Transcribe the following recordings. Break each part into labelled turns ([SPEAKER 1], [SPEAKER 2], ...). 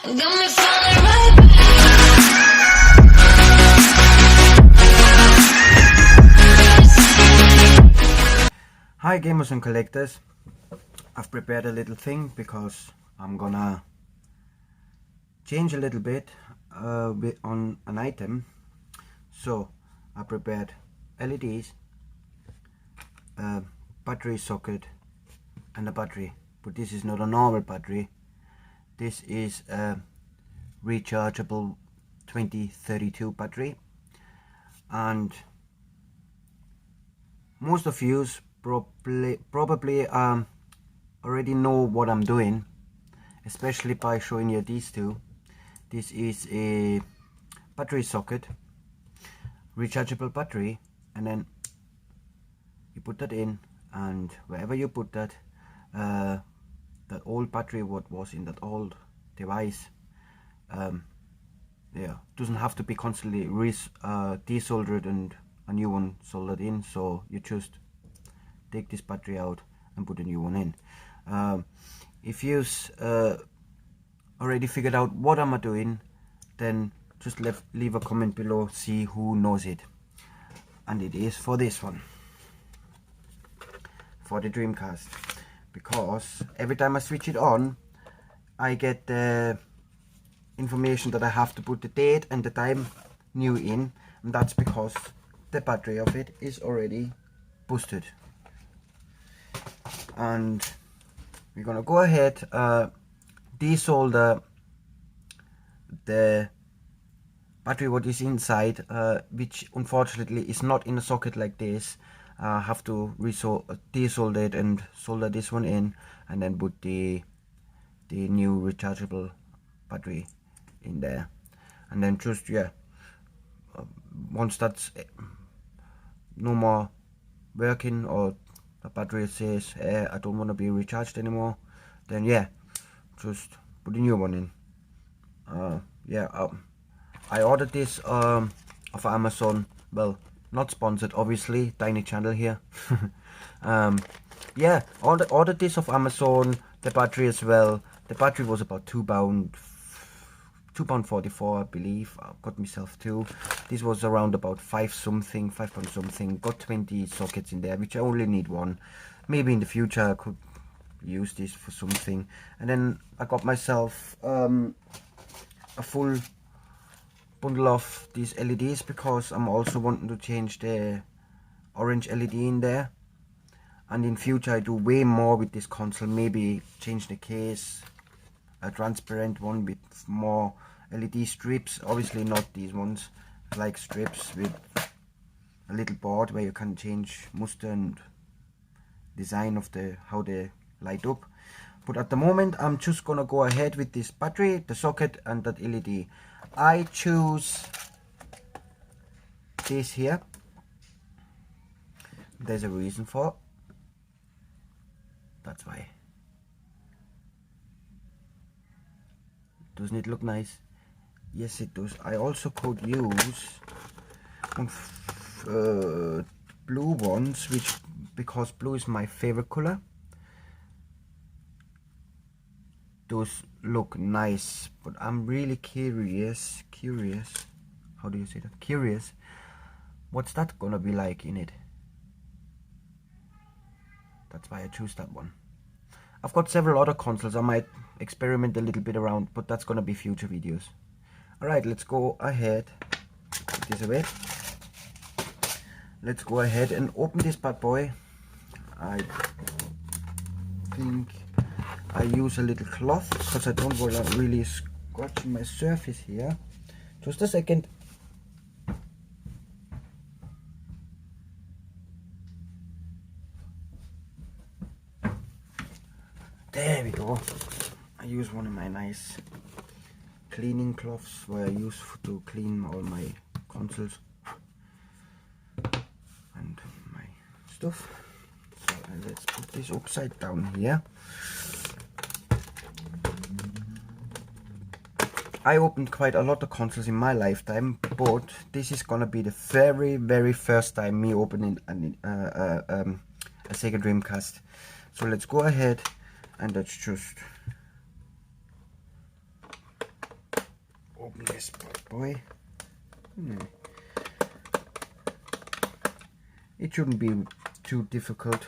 [SPEAKER 1] Got me falling right back.
[SPEAKER 2] Hi gamers and collectors, I've prepared a little thing because I'm gonna change a little bit on an item. So I prepared LEDs, battery socket and a battery, but this is not a normal battery. This is a rechargeable 2032 battery, and most of you probably already know what I'm doing, especially by showing you these two. This is a battery socket, rechargeable battery, and then you put that in, and wherever you put that, that old battery what was in that old device, yeah, doesn't have to be constantly desoldered and a new one soldered in. So you just take this battery out and put a new one in. If you've already figured out what I'm doing, then just leave a comment below, see who knows it. And it is for this one, for the Dreamcast, because every time I switch it on, I get the information that I have to put the date and the time new in, and that's because the battery of it is already boosted. And we're gonna go ahead, desolder the battery what is inside, which unfortunately is not in a socket like this. I have to desolder it and solder this one in, and then put the new rechargeable battery in there. And then just, yeah, once that's no more working, or the battery says I don't want to be recharged anymore, then yeah, just put a new one in. Yeah, I ordered this off Amazon. Well, not sponsored, obviously, tiny channel here. Yeah, ordered this off Amazon, the battery as well. The battery was about £2.44, I believe. I got myself two. This was around about £5 something. Got 20 sockets in there, which I only need one. Maybe in the future I could use this for something. And then I got myself a full bundle of these LEDs, because I'm also wanting to change the orange LED in there. And in future I do way more with this console, maybe change the case, a transparent one with more LED strips. Obviously not these ones, like strips with a little board where you can change muster and design of how they light up. But at the moment I'm just gonna go ahead with this battery, the socket and that LED. I choose this here. There's a reason for it. That's why. Doesn't it look nice? Yes, it does. I also could use blue ones, because blue is my favorite color. Those look nice, but I'm really curious, how do you say that? Curious, what's that gonna be like in it? That's why I choose that one. I've got several other consoles. I might experiment a little bit around, but that's gonna be future videos. Alright, let's go ahead, put this away. Let's go ahead and open this bad boy. I think I use a little cloth, because I don't want to really scratch my surface here. Just a second. There we go. I use one of my nice cleaning cloths where I use to clean all my consoles and my stuff. So let's put this upside down here. I opened quite a lot of consoles in my lifetime, but this is gonna be the very first time me opening a Sega Dreamcast. So let's go ahead and let's just Yes, boy. It shouldn't be too difficult.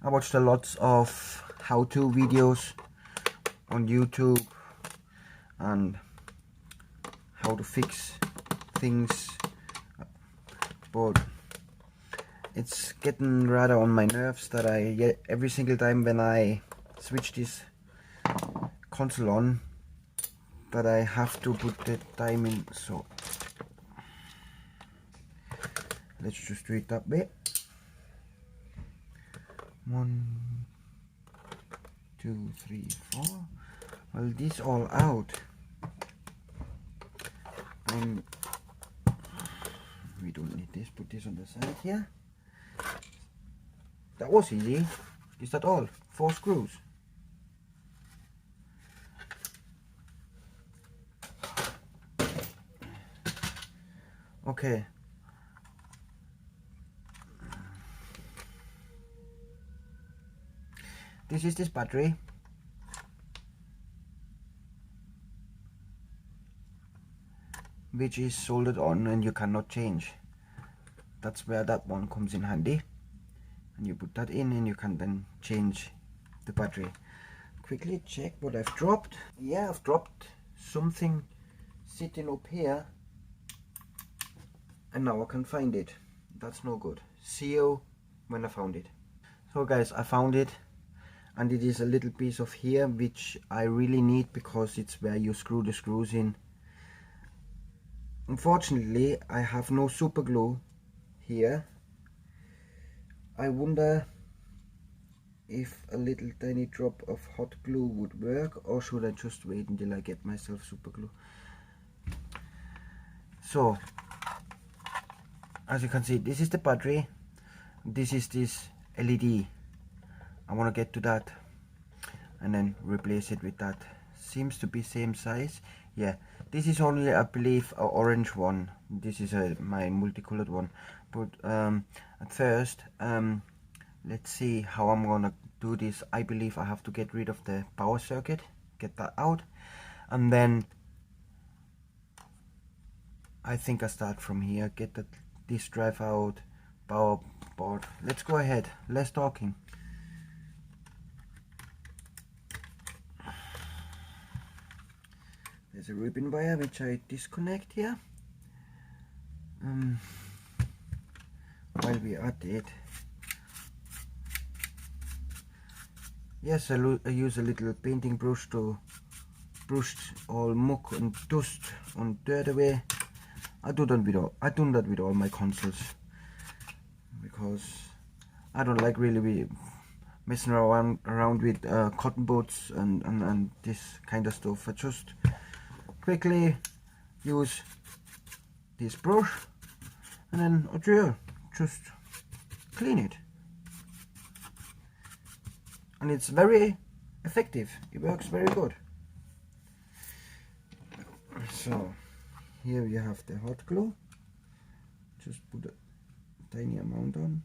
[SPEAKER 2] I watched a lot of how-to videos on YouTube and how to fix things, but it's getting rather on my nerves that every single time when I switch this console on, that I have to put the time in. So let's just do it that way. 1, 2, 3, 4. Well, this all out. We don't need this. Put this on the side here. That was easy. Is that all? 4 screws. Okay. This is this battery. Which is soldered on and you cannot change. That's where that one comes in handy. And you put that in and you can then change the battery. Quickly check what I've dropped. Yeah, I've dropped something sitting up here. And now I can find it. That's no good. See you when I found it. So guys, I found it. And it is a little piece of here which I really need because it's where you screw the screws in. Unfortunately, I have no super glue here. I wonder if a little tiny drop of hot glue would work, or should I just wait until I get myself super glue. So as you can see, this is the battery, this is this LED. I want to get to that and then replace it with that. Seems to be same size. Yeah, this is only, I believe, an orange one. This is my multicolored one. But at first, let's see how I'm gonna do this. I believe I have to get rid of the power circuit, get that out, and then I think I start from here, get the disk drive out, power board. Let's go ahead, less talking. There's a ribbon wire which I disconnect here. While we are at it, yes, I use a little painting brush to brush all muck and dust and dirt away. I do that with all my consoles because I don't like really messing around with cotton buds and this kind of stuff. I just quickly use this brush and then just clean it, and it's very effective. It works very good. So here we have the hot glue. Just put a tiny amount on.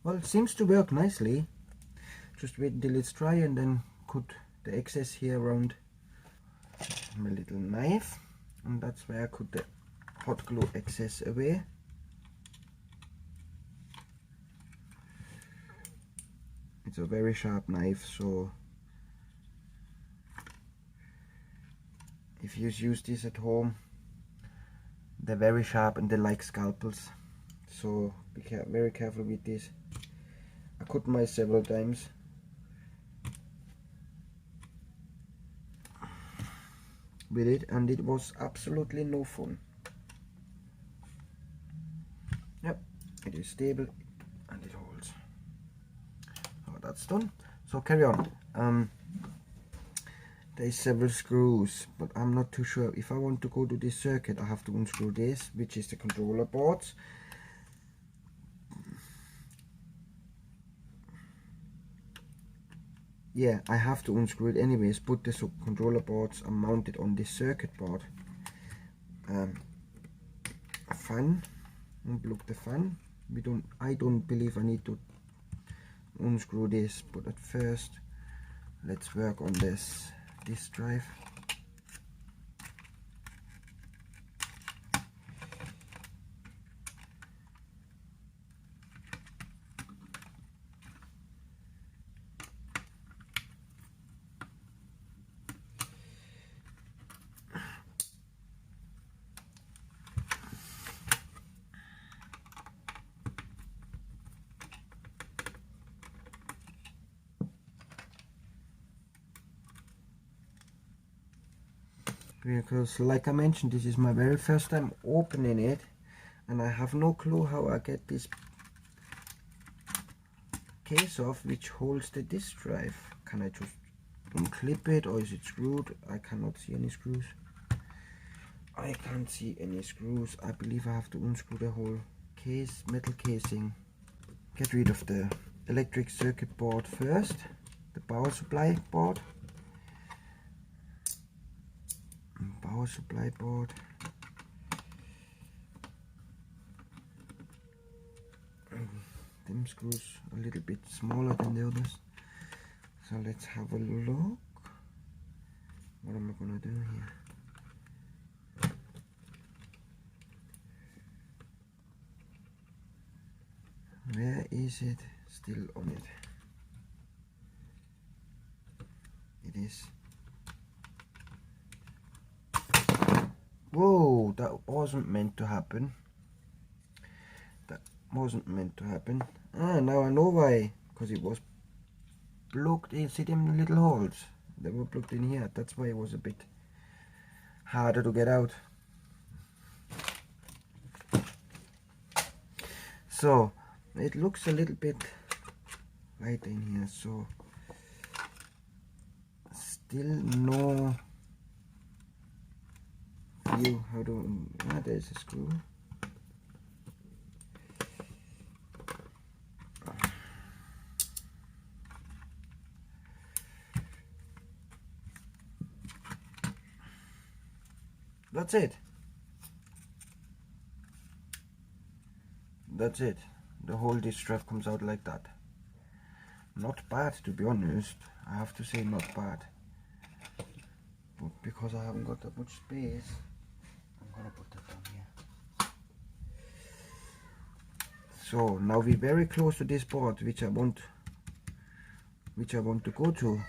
[SPEAKER 2] Well, it seems to work nicely. Just wait until it's dry and then cut the excess here around my little knife, and that's where I cut the hot glue excess away. It's a very sharp knife, so if you use this at home, they're very sharp and they like scalpels, so be very careful with this. I cut mine several times. With it, and it was absolutely no fun. Yep, it is stable and it holds. that's done. So carry on. There's several screws, but I'm not too sure. If I want to go to this circuit, I have to unscrew this, which is the controller boards. Yeah, I have to unscrew it anyways, but the controller boards are mounted on this circuit board. A fan, unplug the fan. I don't believe I need to unscrew this, but at first let's work on this disk drive. Because like I mentioned, this is my very first time opening it, and I have no clue how I get this case off which holds the disk drive. Can I just unclip it, or is it screwed? I cannot see any screws. I can't see any screws. I believe I have to unscrew the whole case, metal casing. Get rid of the electric circuit board first, the power supply board. Power supply board. Them screws a little bit smaller than the others. So let's have a look. What am I gonna do here? Where is it? Still on it. It is. Whoa, that wasn't meant to happen. That wasn't meant to happen. Ah, now I know why. Because it was plugged in. See them little holes? They were plugged in here. That's why it was a bit harder to get out. So it looks a little bit light in here. So still no view how to. Ah, there's a screw. That's it. That's it. The whole disk drive comes out like that. Not bad, to be honest. I have to say not bad. But because I haven't got that much space, I'm gonna put that down here. So now we're very close to this board which I want to go to.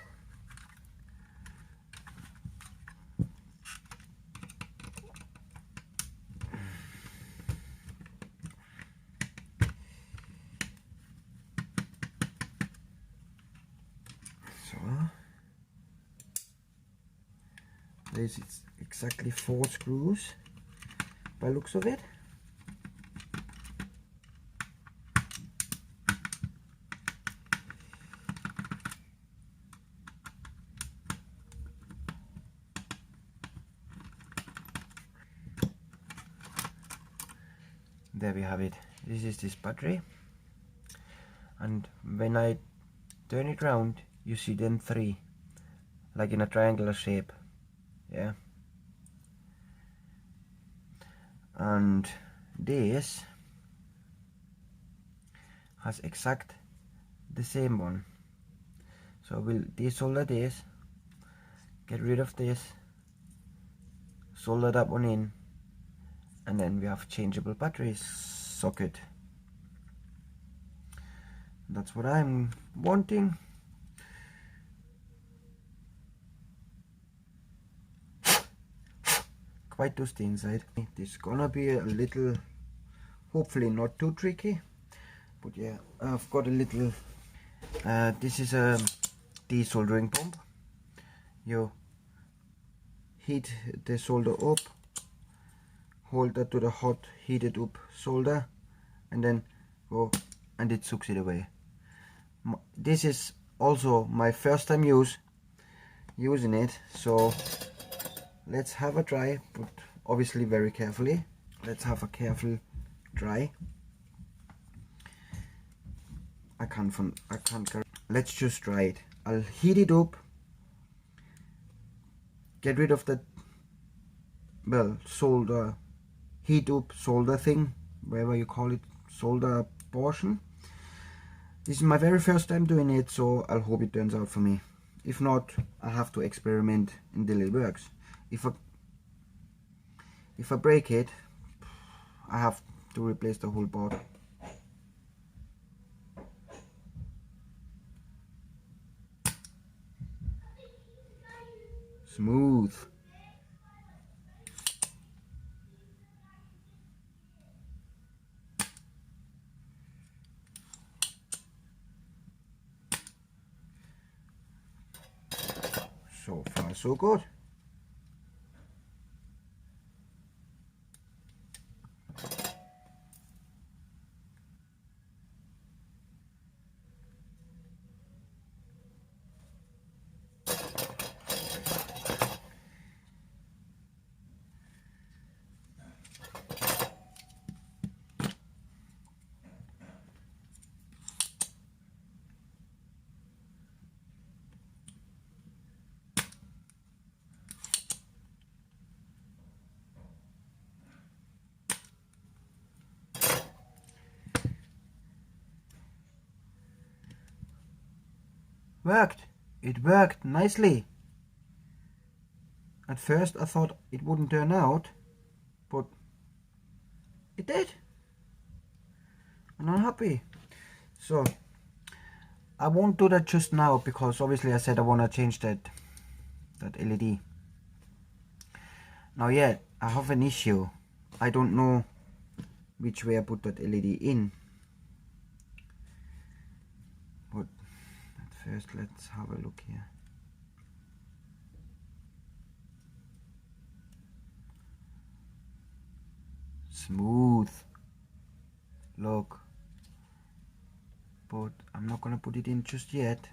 [SPEAKER 2] There's exactly 4 screws by looks of it. There we have it. This is this battery, and when I turn it round you see them 3 like in a triangular shape. Yeah, and this has exact the same one. So we'll desolder this, get rid of this, solder that one in, and then we have changeable battery socket. That's what I'm wanting. Quite dusty inside. This is gonna be a little, hopefully not too tricky, but yeah, I've got a little, this is a desoldering pump. You heat the solder up, hold that to the hot heated up solder, and then go, and it sucks it away. This is also my first time using it, so let's have a try, but obviously very carefully. Let's have a careful try. I can't. Let's just try it. I'll heat it up. Get rid of the, well, solder, heat up solder thing, whatever you call it, solder portion. This is my very first time doing it, so I'll hope it turns out for me. If not, I have to experiment until it works. If I break it, I have to replace the whole board. Smooth. So far so good. Worked. It worked nicely. At first I thought it wouldn't turn out, but it did. And I'm happy. So I won't do that just now because obviously I said I want to change that LED. Now yeah, I have an issue. I don't know which way I put that LED in. But at first let's have a look here. Smooth. Look. But I'm not gonna put it in just yet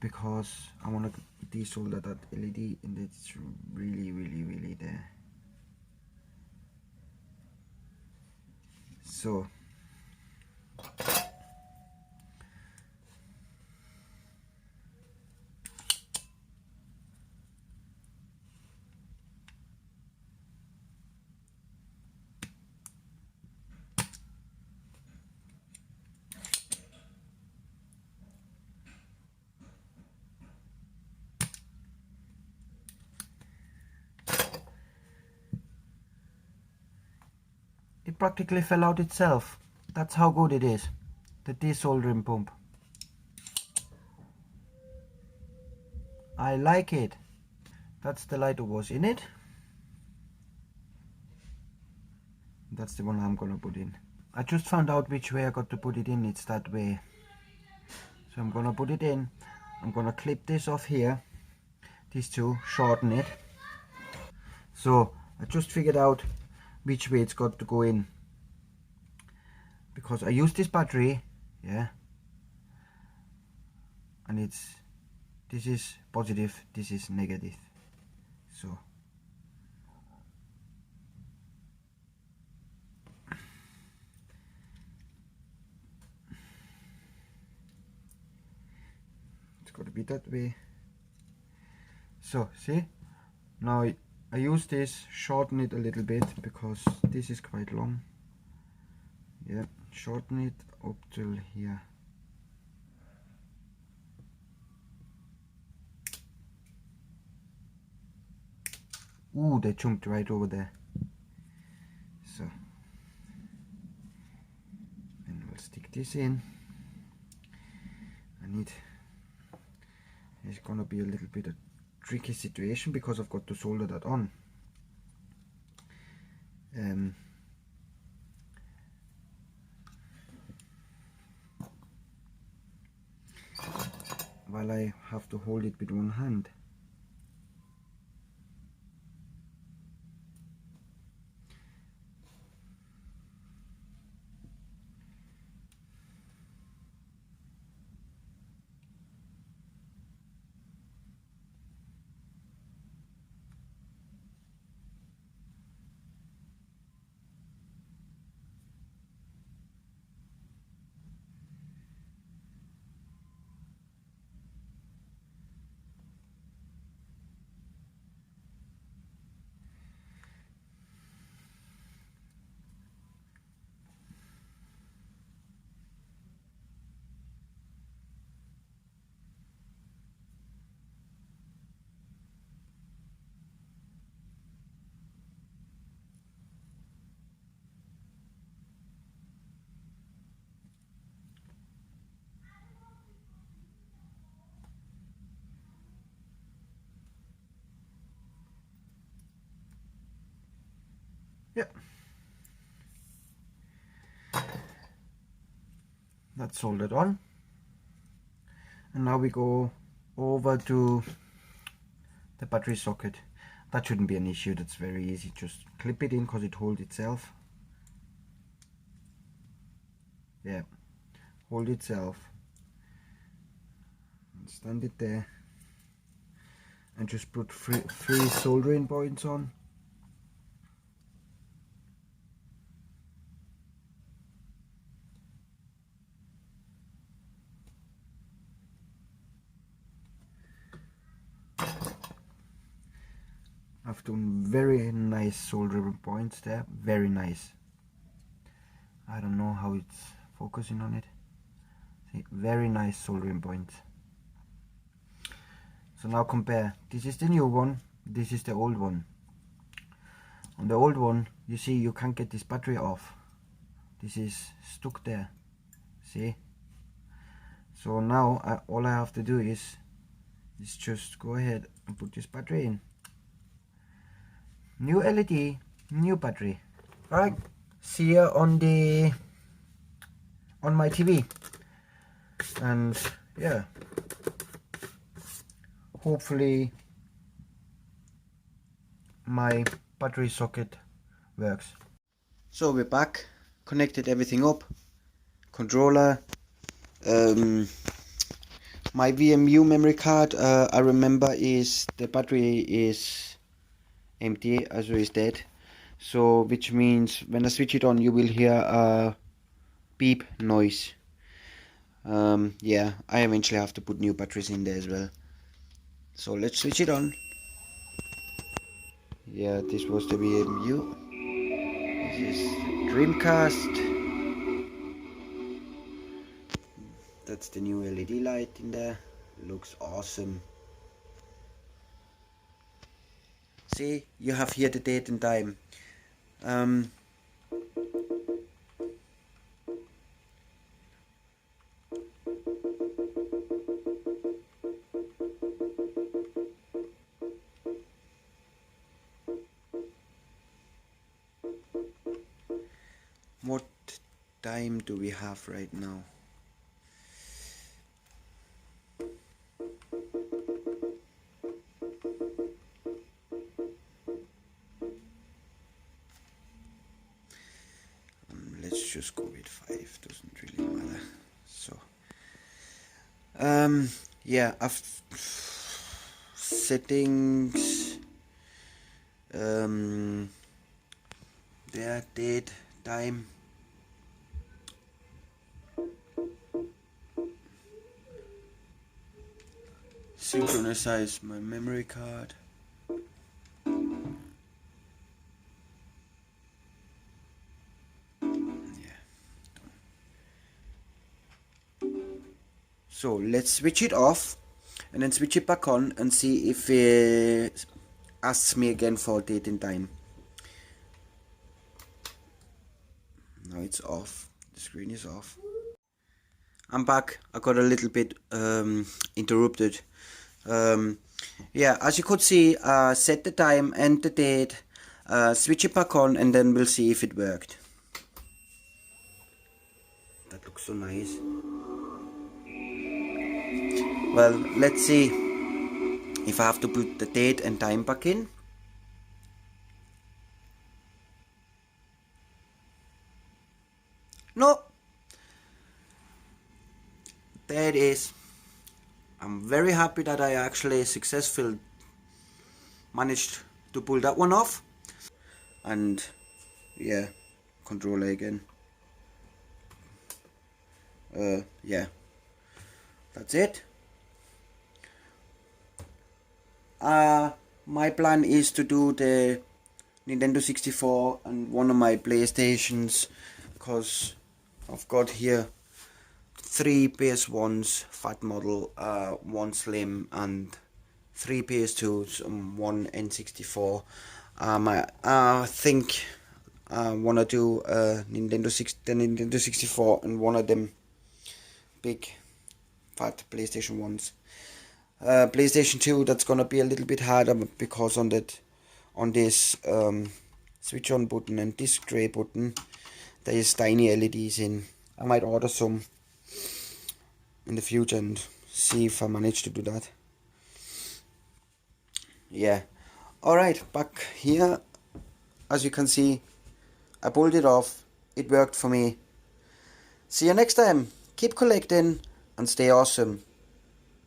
[SPEAKER 2] because I want to desolder that LED, and it's really there. So it practically fell out itself. That's how good it is. The desoldering pump. I like it. That's the light that was in it. That's the one I'm gonna put in. I just found out which way I got to put it in. It's that way. So I'm gonna put it in. I'm gonna clip this off here. These two, shorten it. So I just figured out which way it's got to go in. Because I use this battery, yeah. And this is positive, this is negative. So it's got to be that way. So see, now I use this, shorten it a little bit because this is quite long. Yeah, shorten it up till here. Ooh, they jumped right over there. So, and we'll stick this in. It's gonna be a little bit of tricky situation because I've got to solder that on. While I have to hold it with one hand. Yeah, that's soldered on. And now we go over to the battery socket. That shouldn't be an issue, that's very easy. Just clip it in because it holds itself. Yeah, hold itself. And stand it there. And just put three soldering points on. I've done very nice soldering points there, very nice. I don't know how it's focusing on it. See, very nice soldering points. So now compare. This is the new one, this is the old one. On the old one, you see you can't get this battery off. This is stuck there. See? So now all I have to do is just go ahead and put this battery in. New LED, new battery. Alright, see you on my TV. And yeah, hopefully my battery socket works. So we're back, connected everything up, controller, my VMU memory card, I remember the battery is empty, as well is dead. So which means when I switch it on, you will hear a beep noise. Yeah, I eventually have to put new batteries in there as well. So let's switch it on. Yeah, this was the VMU. This is Dreamcast. That's the new LED light in there. Looks awesome. See, you have here the date and time. What time do we have right now? Let's just go with 5, doesn't really matter. So yeah, settings, there, date, time, synchronize my memory card. So let's switch it off and then switch it back on and see if it asks me again for date and time. Now it's off, the screen is off. I'm back. I got a little bit interrupted. Yeah, as you could see, set the time and the date, switch it back on, and then we'll see if it worked. That looks so nice. Well, let's see if I have to put the date and time back in. No, there it is. I'm very happy that I actually successfully managed to pull that one off. And yeah, controller again. Yeah, that's it. My plan is to do the Nintendo 64 and one of my PlayStations, because I've got here 3 PS1s, fat model, 1 slim, and 3 PS2s and 1 N64. I think I wanna do the Nintendo 64 and one of them big fat PlayStation 1s. PlayStation 2, that's gonna be a little bit harder because on this switch on button and this grey button, there is tiny LEDs in. I might order some in the future and see if I manage to do that. Yeah. Alright, back here. As you can see, I pulled it off. It worked for me. See you next time. Keep collecting and stay awesome.